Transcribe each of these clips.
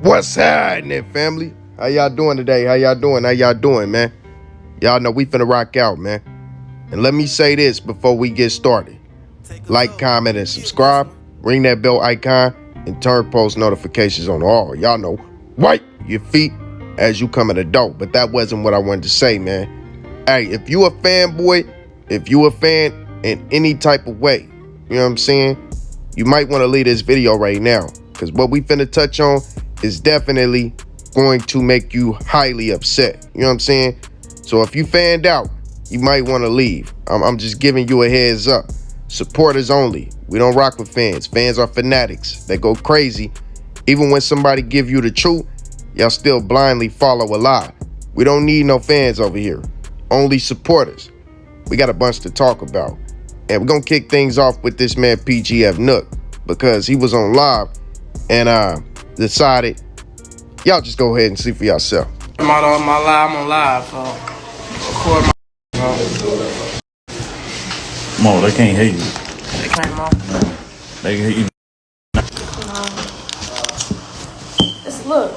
What's happening, family? How y'all doing today? How y'all doing, man? Y'all know we finna rock out, man. And let me say this before we get started. Like, comment, and subscribe. Ring that bell icon and turn post notifications on all. Y'all know, wipe your feet as you come an adult. But that wasn't what I wanted to say, man. Hey, if you a fanboy, if you a fan in any type of way, you know what I'm saying? You might want to leave this video right now. Because what we finna touch on is definitely going to make you highly upset. You know what I'm saying? So if you fanned out, you might want to leave. I'm just giving you a heads up. Supporters only. We don't rock with fans. Fans are fanatics. They go crazy. Even when somebody give you the truth, y'all still blindly follow a lie. We don't need no fans over here. Only supporters. We got a bunch to talk about. And we're going to kick things off with this man PGF Nook because he was on live and decided, y'all just go ahead and see for yourself. I'm on live, record my Mo, they can't hate you. They can't, Mo. They can hate you. Just look.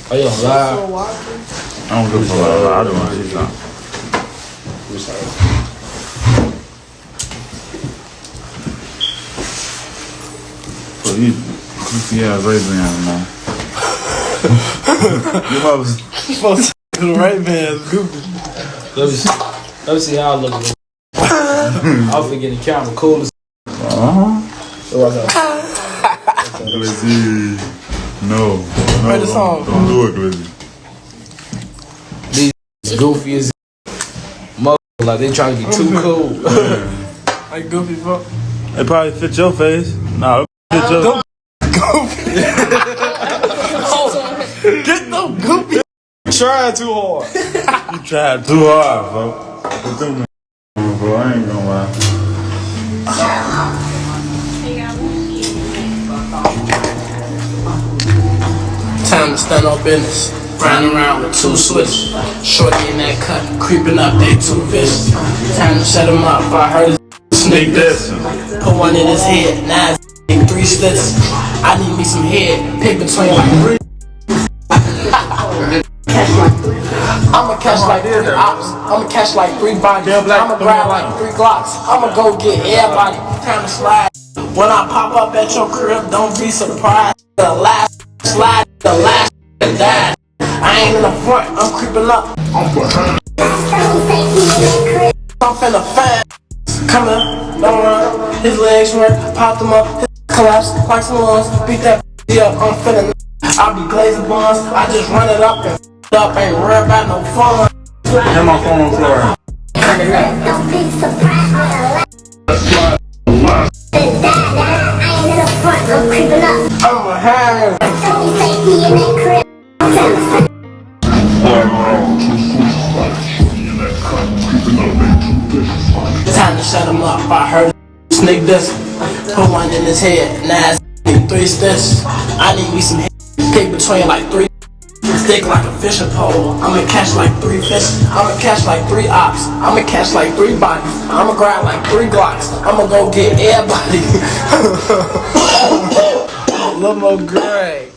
Are you on live? I don't give a fuck. I don't want to see something. So you goofy ass Ray-Ban, man. You mother's Supposed to do the right man, goofy. Let me see how I look. I'm forgetting the camera cool as Glizzy. No, Write the song. don't do it, Glizzy. These goofy as mother, like they trying to be too cool. Like goofy fuck. It probably fit your face. Nah, it fit your Goofy. Get no goofy. Trying too hard. You tried too hard, folks. Put them in, bro. I ain't gonna lie. Time to stand on business. Riding around with two switches. Shorty in that cut, creeping up, they too vicious. Time to set him up. I heard his sneak this. Put one in his head, now it's 3 stitches. I need me some head, pick between like 3. I'ma catch like 3 ops. I'ma catch like 3 bodies. I'ma grab like 3 glocks. I'ma go get everybody. Time to slide. When I pop up at your crib, don't be surprised. The last slide, the last that died. I ain't in the front, I'm creeping up. I'm behind. I'm finna fan. Come in, don't run. His legs run, popped him up. His collapse like some lungs. Beat that up, I'm finna. I be glazing buns. I just run it up and up. Ain't worried about no fun. Hit my phone on the floor. Don't be surprised. I ain't in the front, I'm creeping up. I'm behind. Don't be safety in that crib. Time to shut him up. I heard sneak this. Put one in his head. Now it's 3 stitches. I need me some head. Pick between like 3. Stick like a fishing pole. I'ma catch like 3 fish. I'ma catch like 3 ops. I'ma catch like 3 bodies. I'ma grab like 3 glocks. I'ma go get everybody. Little more gray.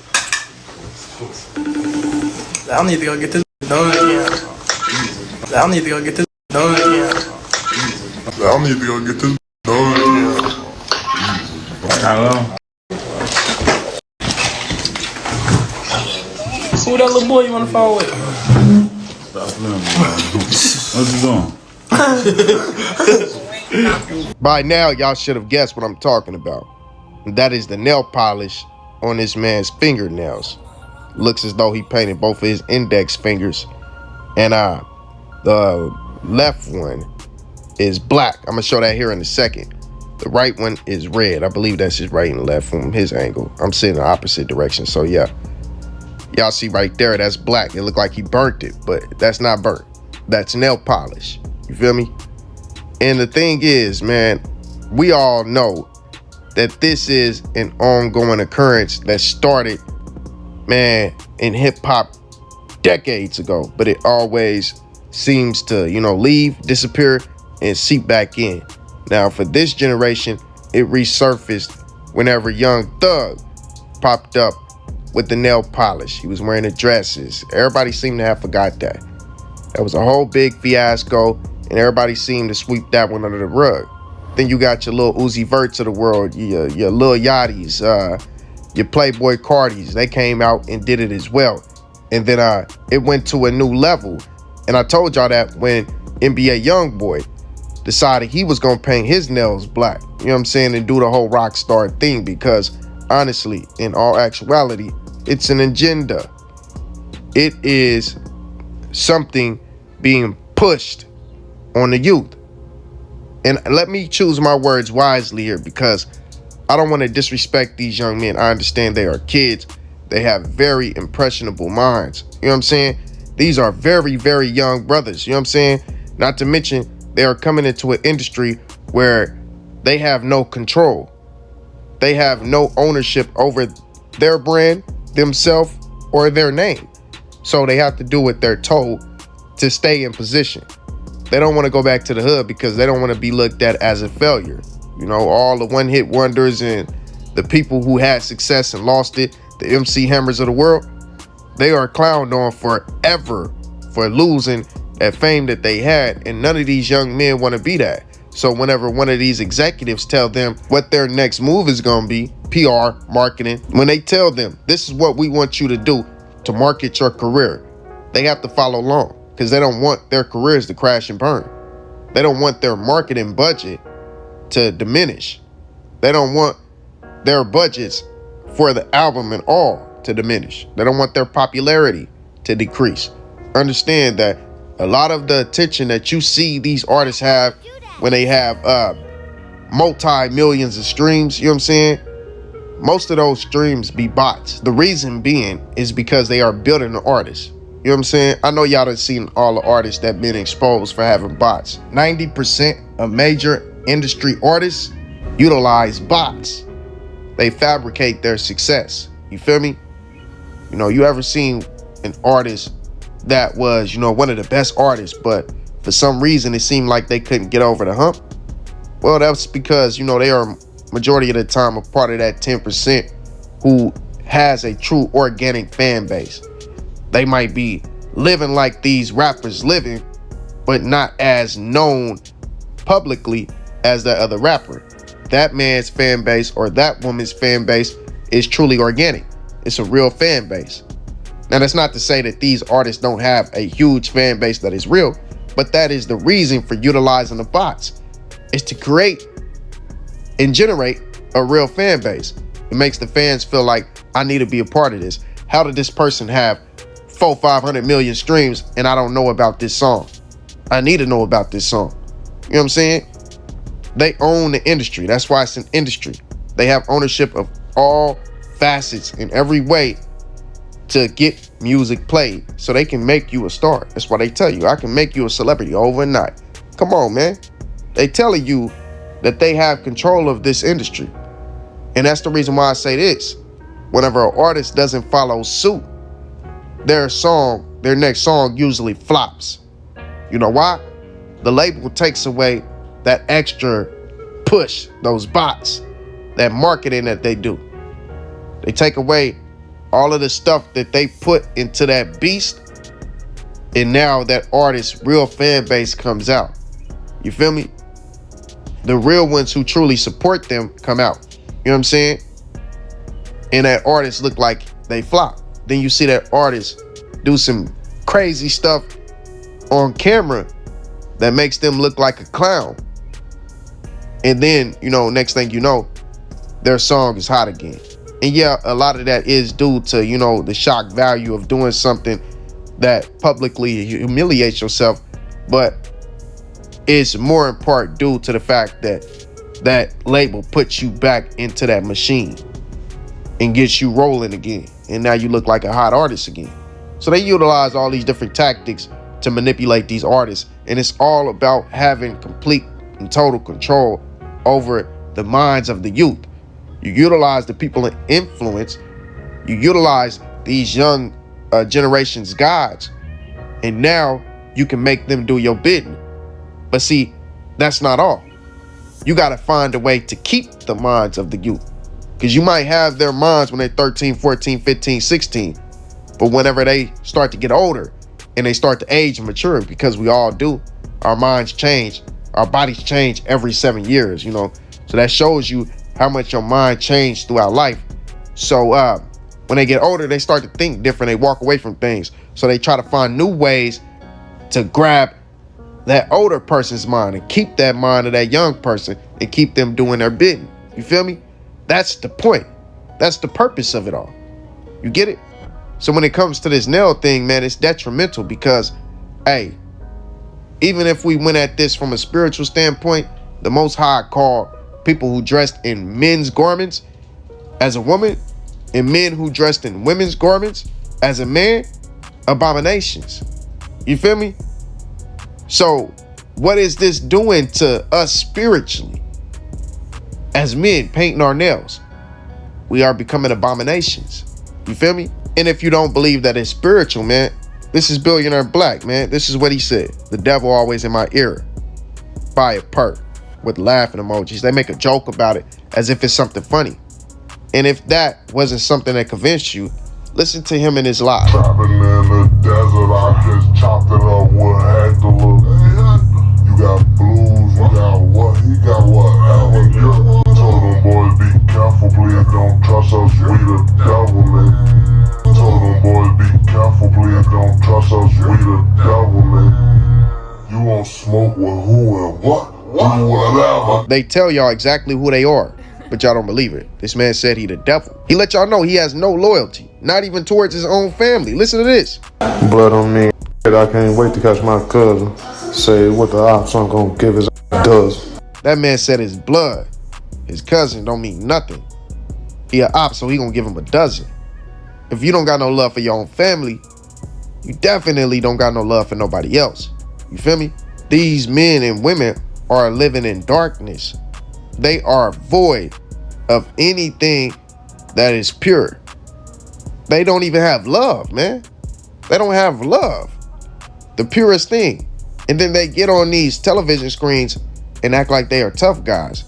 I need to go get this done again. I need to go get this done again. Hello? Who that little boy you on the phone with? Stop playing, man. What you doing? By now, y'all should have guessed what I'm talking about. That is the nail polish on this man's fingernails. Looks as though he painted both of his index fingers. And the left one is black. I'm gonna show that here in a second. The right one is red. I believe that's his right and left from his angle. I'm sitting in the opposite direction, so yeah. Y'all see right there, that's black. It looked like he burnt it, but that's not burnt. That's nail polish. You feel me? And the thing is, man, we all know that this is an ongoing occurrence that started, man, in hip-hop decades ago, but it always seems to, leave, disappear, and seep back in. Now, for this generation, it resurfaced whenever Young Thug popped up with the nail polish. He was wearing the dresses. Everybody seemed to have forgot that. That was a whole big fiasco, and everybody seemed to sweep that one under the rug. Then you got your little Uzi Verts of the world, your Lil Yachty's, your Playboy Cardis. They came out and did it as well. And then it went to a new level. And I told y'all that when NBA YoungBoy decided he was gonna paint his nails black, you know what I'm saying, and do the whole rock star thing, because honestly, in all actuality, it's an agenda. It is something being pushed on the youth. And let me choose my words wisely here, because I don't want to disrespect these young men. I understand they are kids. They have very impressionable minds. You know what I'm saying? These are very, very young brothers. You know what I'm saying? Not to mention, they are coming into an industry where they have no control. They have no ownership over their brand, themselves, or their name. So they have to do what they're told to stay in position. They don't want to go back to the hood because they don't want to be looked at as a failure. You know, all the one-hit wonders and the people who had success and lost it, the MC Hammers of the world, they are clowned on forever for losing that fame that they had. And none of these young men want to be that. So whenever one of these executives tell them what their next move is going to be, PR, marketing, when they tell them, this is what we want you to do to market your career, they have to follow along, because they don't want their careers to crash and burn. They don't want their marketing budget to diminish. They don't want their budgets for the album and all to diminish. They don't want their popularity to decrease. Understand that a lot of the attention that you see these artists have when they have multi-millions of streams, you know what I'm saying? Most of those streams be bots. The reason being is because they are building the artists. You know what I'm saying? I know y'all done seen all the artists that been exposed for having bots. 90% of major industry artists utilize bots. They fabricate their success. You feel me? You know, you ever seen an artist that was, you know, one of the best artists, but for some reason it seemed like they couldn't get over the hump? Well, that's because, you know, they are majority of the time a part of that 10% who has a true organic fan base. They might be living like these rappers living, but not as known publicly as the other rapper. That man's fan base or that woman's fan base is truly organic. It's a real fan base. Now, that's not to say that these artists don't have a huge fan base that is real, but that is the reason for utilizing the bots, is to create and generate a real fan base. It makes the fans feel like, I need to be a part of this. How did this person have 400-500 million streams and I don't know about this song? I need to know about this song. You know what I'm saying? They own the industry. That's why it's an industry. They have ownership of all facets in every way to get music played, so they can make you a star. That's why they tell you, I can make you a celebrity overnight. Come on, man. They telling you that they have control of this industry. And that's the reason why I say this. Whenever an artist doesn't follow suit, their next song usually flops. You know why? The label takes away that extra push, those bots, that marketing that they do. They take away all of the stuff that they put into that beast, and now that artist's real fan base comes out. You feel me? The real ones who truly support them come out. You know what I'm saying? And that artist look like they flop. Then you see that artist do some crazy stuff on camera that makes them look like a clown. And then, you know, next thing you know, their song is hot again. And yeah, a lot of that is due to, you know, the shock value of doing something that publicly humiliates yourself. But it's more in part due to the fact that that label puts you back into that machine and gets you rolling again. And now you look like a hot artist again. So they utilize all these different tactics to manipulate these artists. And it's all about having complete and total control over the minds of the youth. You utilize the people in influence. You utilize these young generation's gods. And now you can make them do your bidding. But see, that's not all. You got to find a way to keep the minds of the youth. Because you might have their minds when they're 13, 14, 15, 16. But whenever they start to get older and they start to age and mature, because we all do, our minds change. Our bodies change every 7 years, you know. So that shows you how much your mind changed throughout life. So when they get older, they start to think different. They walk away from things. So they try to find new ways to grab that older person's mind and keep that mind of that young person and keep them doing their bidding. You feel me? That's the point. That's the purpose of it all. You get it? So when it comes to this nail thing, man, it's detrimental because, hey, even if we went at this from a spiritual standpoint, the Most High called people who dressed in men's garments as a woman and men who dressed in women's garments as a man abominations. You feel me? So what is this doing to us spiritually? As men painting our nails, we are becoming abominations. You feel me? And if you don't believe that it's spiritual, man, this is Billionaire Black, man. This is what he said. The devil always in my ear. By a perk with laughing emojis. They make a joke about it as if it's something funny. And if that wasn't something that convinced you, listen to him in his live. Trapping in the desert, I just chopped it up with Hector. You got blues, you got what? He got what? Alligator. Told them boys be careful, please don't trust us, we the devil, man. Told them boys be careful, please don't trust us, we the devil, man. You won't smoke with who and what? Do whatever. They tell y'all exactly who they are, but y'all don't believe it. This man said he the devil. He let y'all know he has no loyalty, not even towards his own family. Listen to this. Blood on me. I can't wait to catch my cousin. Say what the ops I'm gonna give his does. That man said his blood. His cousin don't mean nothing. He a op, so he gonna give him a dozen. If you don't got no love for your own family, you definitely don't got no love for nobody else. You feel me? These men and women are living in darkness. They are void of anything that is pure. They don't even have love, man. They don't have love. The purest thing. And then they get on these television screens and act like they are tough guys.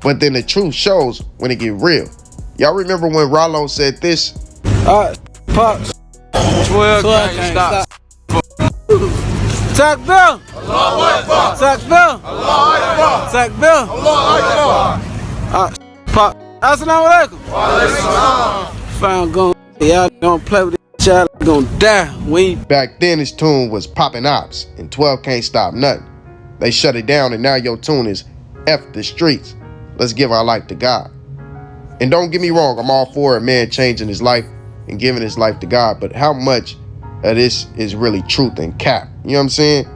But then the truth shows when it get real. Y'all remember when Rollo said this? Pops. 12 can't stop. Takbir. Takbir. Takbir. Pop. Assalamu alaikum. Found gun. Y'all don't play with this child. Gonna die. Back then his tune was popping ops and 12 can't stop nothing. They shut it down and now your tune is F the streets. Let's give our life to God. And don't get me wrong, I'm all for a man changing his life and giving his life to God, but how much of this is really truth and cap? You know what I'm saying?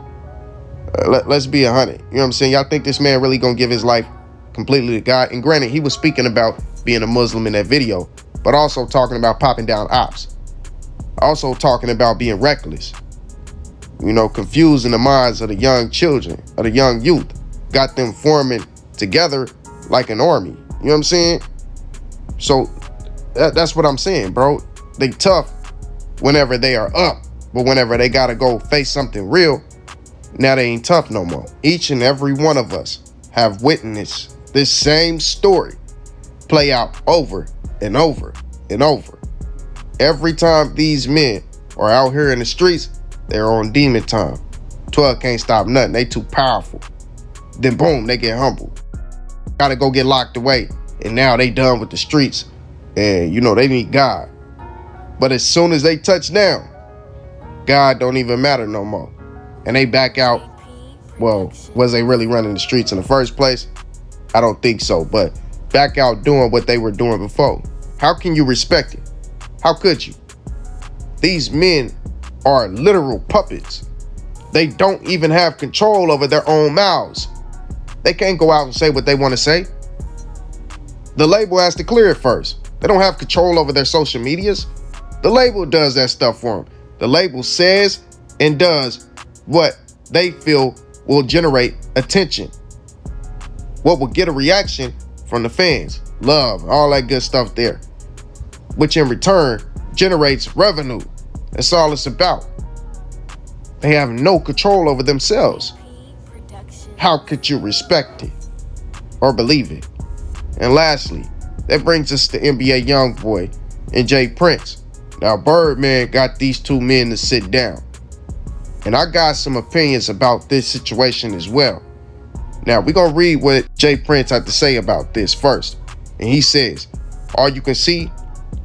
Let's be 100. You know what I'm saying? Y'all think this man really gonna give his life completely to God? And granted, he was speaking about being a Muslim in that video, but also talking about popping down ops. Also talking about being reckless. You know, confusing the minds of the young children, of the young youth. Got them forming together like an army. You know what I'm saying? So that's what I'm saying, bro. They tough whenever they are up, but whenever they gotta go face something real, now they ain't tough no more. Each and every one of us have witnessed this same story play out over and over and over. Every time these men are out here in the streets, they're on demon time. 12 can't stop nothing. They too powerful. Then boom, they get humbled. Gotta go get locked away. And now they done with the streets. And you know, they need God. But as soon as they touch down, God don't even matter no more. And they back out. Well, was they really running the streets in the first place? I don't think so. But back out doing what they were doing before. How can you respect it? How could you? These men are literal puppets. They don't even have control over their own mouths. They can't go out and say what they want to say. The label has to clear it first. They don't have control over their social medias. The label does that stuff for them. The label says and does what they feel will generate attention. What will get a reaction from the fans, love, all that good stuff there. Which in return generates revenue. That's all it's about. They have no control over themselves. How could you respect it? or believe it. And lastly, that brings us to NBA YoungBoy and Jay Prince. Now, Birdman got these two men to sit down. And I got some opinions about this situation as well. Now, we're going to read what Jay Prince had to say about this first. And he says, all you can see,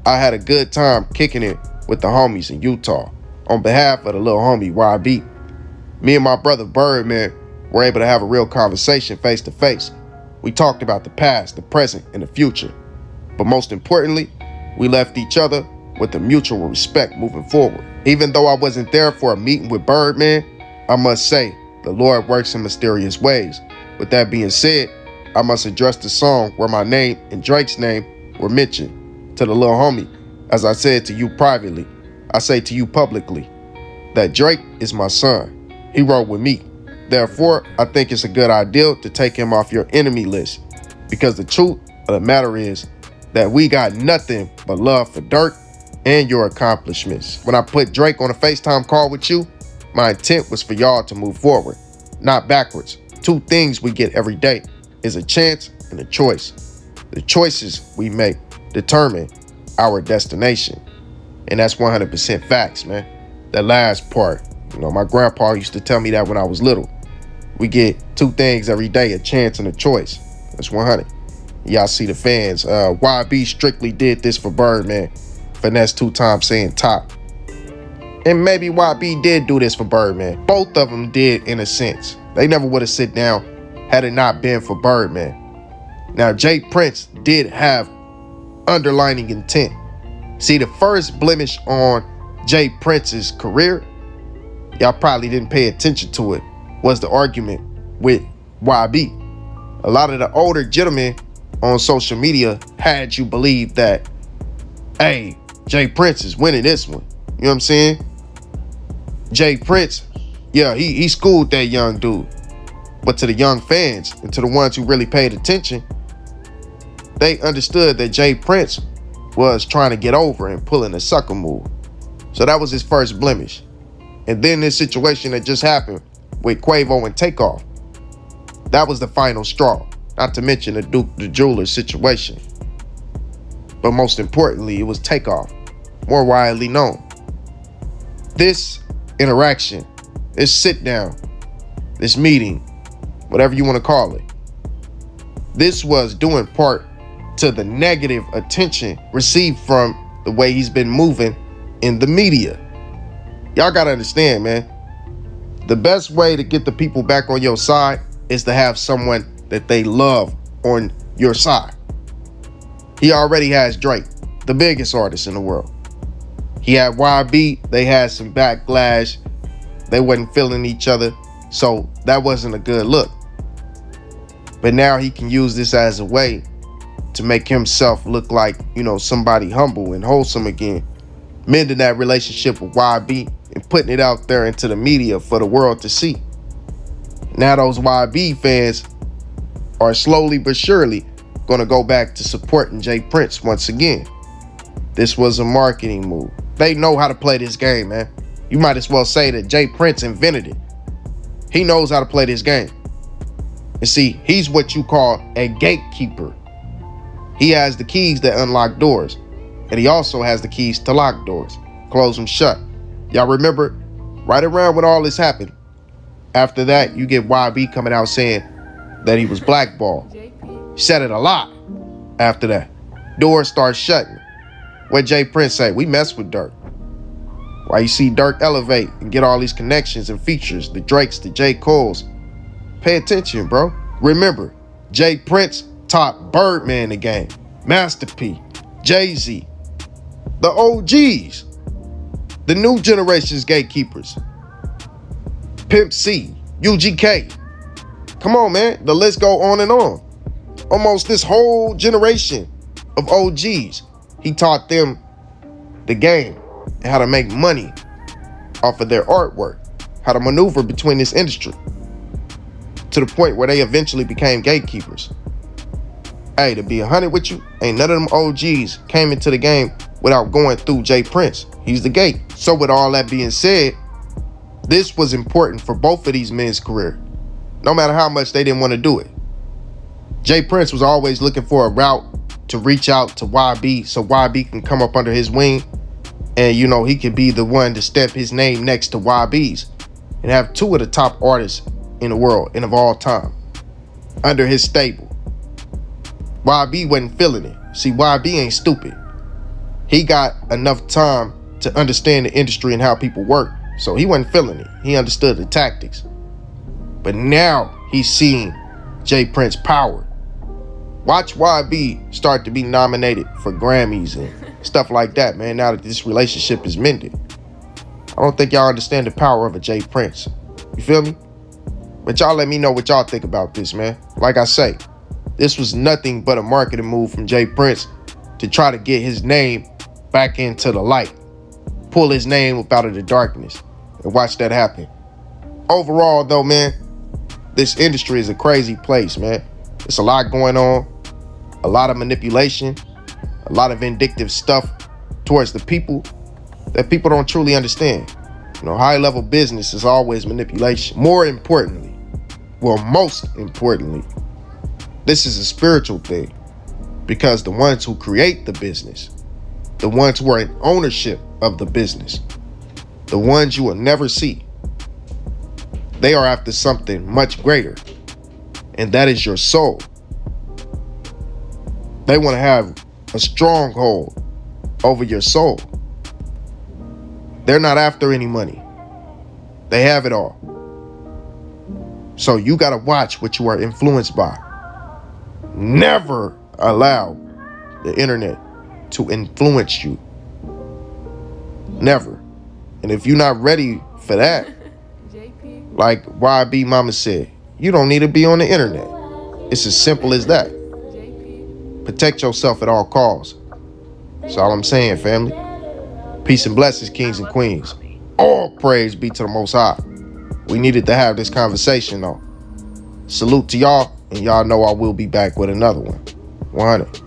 I had a good time kicking it with the homies in Utah. On behalf of the little homie YB, me and my brother Birdman were able to have a real conversation face to face. We talked about the past, the present, and the future. But most importantly, we left each other with a mutual respect moving forward. Even though I wasn't there for a meeting with Birdman, I must say the Lord works in mysterious ways. With that being said, I must address the song where my name and Drake's name were mentioned. To the little homie, as I said to you privately, I say to you publicly that Drake is my son. He rode with me. Therefore, I think it's a good idea to take him off your enemy list, because the truth of the matter is that we got nothing but love for Dirk and your accomplishments. When I put Drake on a FaceTime call with you, my intent was for y'all to move forward, not backwards. Two things we get every day is a chance and a choice. The choices we make determine our destination. And that's 100% facts, man. That last part, my grandpa used to tell me that when I was little. We get two things every day, a chance and a choice. That's 100. Y'all see the fans. YB strictly did this for Birdman. Finesse 2 times saying top. And maybe YB did do this for Birdman. Both of them did in a sense. They never would have sit down had it not been for Birdman. Now, Jay Prince did have underlining intent. See, the first blemish on Jay Prince's career, y'all probably didn't pay attention to it, was the argument with YB. A lot of the older gentlemen on social media had you believe that, hey, Jay Prince is winning this one. You know what I'm saying? Jay Prince, yeah, he schooled that young dude. But to the young fans and to the ones who really paid attention, they understood that Jay Prince was trying to get over and pulling a sucker move. So that was his first blemish. And then this situation that just happened with Quavo and Takeoff, that was the final straw. Not to mention the Duke the Jeweler situation. But most importantly, it was Takeoff, more widely known. This interaction, this sit down, this meeting, whatever you want to call it, this was due in part to the negative attention received from the way he's been moving in the media. Y'all gotta understand, man. The best way to get the people back on your side is to have someone that they love on your side. He already has Drake, the biggest artist in the world. He had YB, they had some backlash. They wasn't feeling each other, so that wasn't a good look. But now he can use this as a way to make himself look like, somebody humble and wholesome again, mending that relationship with YB and putting it out there into the media for the world to see. Now those YB fans are slowly but surely going to go back to supporting Jay Prince once again. This was a marketing move. They know how to play this game, man. You might as well say that Jay Prince invented it. He knows how to play this game. And see, he's what you call a gatekeeper. He has the keys that unlock doors, and he also has the keys to lock doors, close them shut. Y'all remember, right around when all this happened, after that, you get YB coming out saying that he was blackballed. He said it a lot after that. Doors start shutting. What Jay Prince say? We mess with Dirk. Why you see Dirk elevate and get all these connections and features, the Drakes, the J. Coles. Pay attention, bro. Remember, Jay Prince taught Birdman the game, Master P, Jay-Z, the OGs, the new generation's gatekeepers, Pimp C, UGK. Come on, man. The list go on and on. Almost this whole generation of OGs, he taught them the game and how to make money off of their artwork, how to maneuver between this industry, to the point where they eventually became gatekeepers. Hey, to be 100 with you, ain't none of them OGs came into the game without going through Jay Prince. He's the gate. So with all that being said, this was important for both of these men's career, no matter how much they didn't want to do it. Jay Prince was always looking for a route to reach out to YB so YB can come up under his wing and, you know, he could be the one to step his name next to YB's and have two of the top artists in the world and of all time under his stable. YB wasn't feeling it. See, YB ain't stupid. He got enough time to understand the industry and how people work, so he wasn't feeling it. He understood the tactics. But now he's seeing Jay Prince power. Watch YB start to be nominated for Grammys and stuff like that, man, now that this relationship is mended. I don't think y'all understand the power of a Jay Prince. You feel me? But y'all let me know what y'all think about this, man. Like I say, this was nothing but a marketing move from Jay Prince to try to get his name back into the light. Pull his name up out of the darkness and watch that happen. Overall, though, man, this industry is a crazy place, man. It's a lot going on, a lot of manipulation, a lot of vindictive stuff towards the people that people don't truly understand. You know, high-level business is always manipulation. Most importantly, this is a spiritual thing, because the ones who create the business, the ones who are in ownership of the business, the ones you will never see, they are after something much greater, and that is your soul. They want to have a stronghold over your soul. They're not after any money. They have it all. So you got to watch what you are influenced by. Never allow the internet to influence you. Never. And if you're not ready for that, like YB Mama said, you don't need to be on the internet. It's as simple as that. Protect yourself at all costs. That's all I'm saying, family. Peace and blessings, kings and queens. All praise be to the Most High. We needed to have this conversation, though. Salute to y'all, and y'all know I will be back with another one. 100.